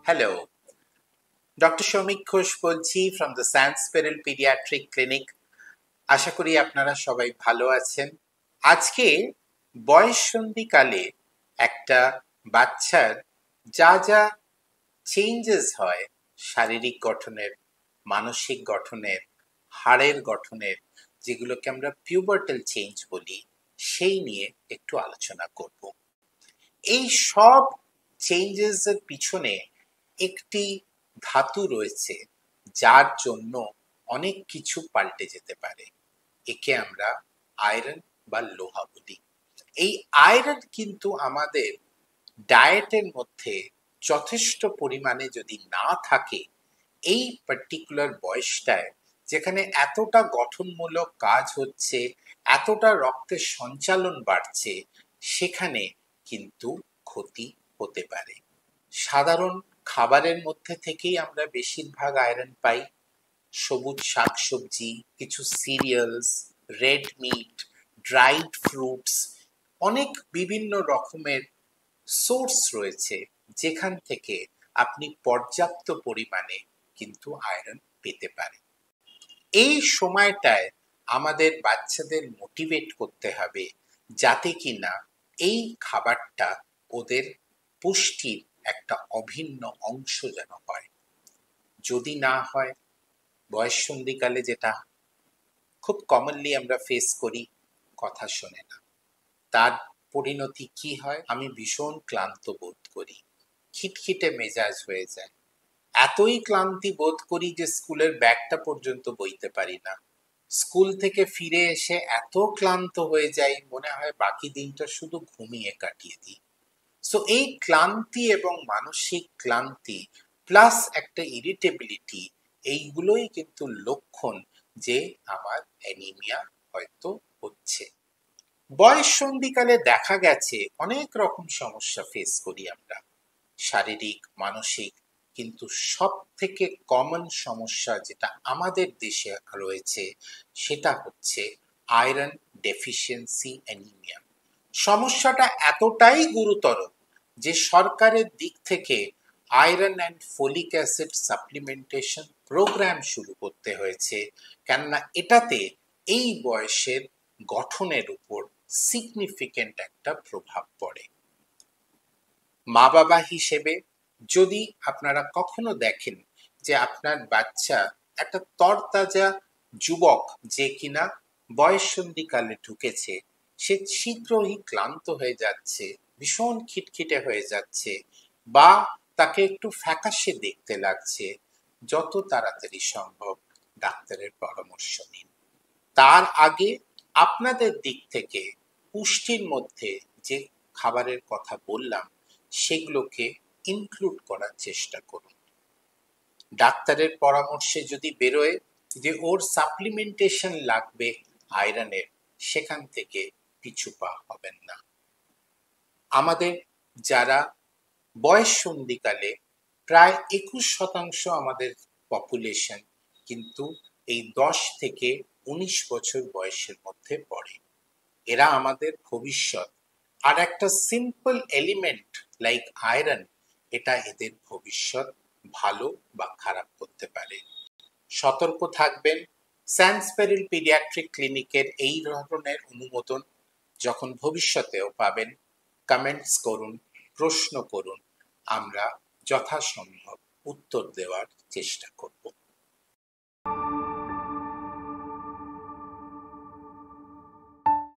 Hello, doctor Shoumik Ghosh বলছি from the স্যান্সপেরেল paediatric clinic. আশা করি আপনারা সবাই ভালো আছেন। আজকে বয়ঃসন্ধিকালে একটা বাচ্চার যা যা চেঞ্জেস হয় শারীরিক গঠনের, মানসিক গঠনের, হাড়ের গঠনের, যেগুলোকে আমরা পিউবার্টাল চেঞ্জ বলি, সেই নিয়ে একটু আলোচনা করব। এই সব চেঞ্জেস এর পিছনে একটি ধাতু রয়েছে যার জন্য অনেক কিছু পাল্টে যেতে পারে। একে আমরা আয়রন বা লোহা বলি। এই আয়রন কিন্তু আমাদের ডায়েটের মধ্যে যথেষ্ট পরিমাণে যদি না থাকে, এই পার্টিকুলার বয়সটায় যেখানে এতটা গঠনমূলক কাজ হচ্ছে, এতটা রক্তের সঞ্চালন বাড়ছে, সেখানে কিন্তু ক্ষতি হতে পারে। সাধারণ খাবারের মধ্যে থেকেই আমরা বেশিরভাগ আয়রন পাই। সবুজ শাকসবজি, কিছু serials, red meat, dried fruits, অনেক বিভিন্ন রকমের সোর্স রয়েছে যেখান থেকে আপনি পর্যাপ্ত পরিমাণে কিন্তু আয়রন পেতে পারেন। এই সময়টায় আমাদের বাচ্চাদের মোটিভেট করতে হবে যাতে কিনা এই খাবারটা ওদের পুষ্টির একটা অভিন্ন অংশ যেন হয়। যদি না হয়, বয়ঃসন্ধিকালে যেটা খুব কমনলি আমরা ফেস করি, কথা শোনে না। তার পরিণতি কি হয়? আমি ভীষণ ক্লান্ত বোধ করি, খিটখিটে মেজাজ হয়ে যায়, এতই ক্লান্তি বোধ করি যে স্কুলের ব্যাগটা পর্যন্ত বইতে পারি না। স্কুল থেকে ফিরে এসে এত ক্লান্ত হয়ে যাই, মনে হয় বাকি দিনটা শুধু ঘুমিয়ে কাটিয়ে দিই। সো এই ক্লান্তি এবং মানসিক ক্লান্তি প্লাস একটা ইরিটেবিলিটি, এইগুলোই কিন্তু লক্ষণ যে আমার অ্যানিমিয়া হয়তো হচ্ছে। বয়ঃসন্ধিকালে দেখা গেছে অনেক রকম সমস্যা ফেস করি আমরা, শারীরিক, মানসিক, কিন্তু সব থেকে কমন সমস্যা যেটা আমাদের দেশে রয়েছে সেটা হচ্ছে আয়রন ডেফিসিয়েন্সি অ্যানিমিয়া। সমস্যাটা এতটাই গুরুতর যে সরকারের দিক থেকে iron and folic acid supplementation programme শুরু করতে হয়েছে, কেননা এটাতে এই বয়সের গঠনের উপর সিগনিফিকেন্ট একটা প্রভাব পড়ে। মা বাবা হিসেবে যদি আপনারা কখনো দেখেন যে আপনার বাচ্চা একটা তরতাজা যুবক যে কিনা বয়ঃসন্ধিকালে ঢুকেছে, সে শীঘ্রই ক্লান্ত হয়ে যাচ্ছে, ভীষণ খিটখিটে হয়ে যাচ্ছে, বা তাকে একটু ফ্যাকাশে দেখতে লাগছে, যত তাড়াতাড়ি সম্ভব ডাক্তারের পরামর্শ নিন। তার আগে আপনাদের দিক থেকে পুষ্টির মধ্যে যে খাবারের কথা বললাম সেগুলোকে ইনক্লুড করার চেষ্টা করুন। ডাক্তারের পরামর্শে যদি বেরোয় যে ওর সাপ্লিমেন্টেশন লাগবে আয়রনের, সেখান থেকে পিছু পা হবেন না। আমাদের যারা বয়ঃসন্ধিকালে প্রায় 21% আমাদের পপুলেশন কিন্তু এই 10 থেকে 19 বছর বয়সের মধ্যে পড়ে। এরা আমাদের ভবিষ্যৎ। আর একটা সিম্পল এলিমেন্ট লাইক আয়রন, এটা এদের ভবিষ্যৎ ভালো বা খারাপ করতে পারে। সতর্ক থাকবেন। স্যান্সপেরেল পিডিয়াট্রিক ক্লিনিকের এই ধরনের অনুমোদন যখন ভবিষ্যতেও পাবেন, কমেন্টস করুন, প্রশ্ন করুন, আমরা যথাসম্ভব উত্তর দেওয়ার চেষ্টা করব।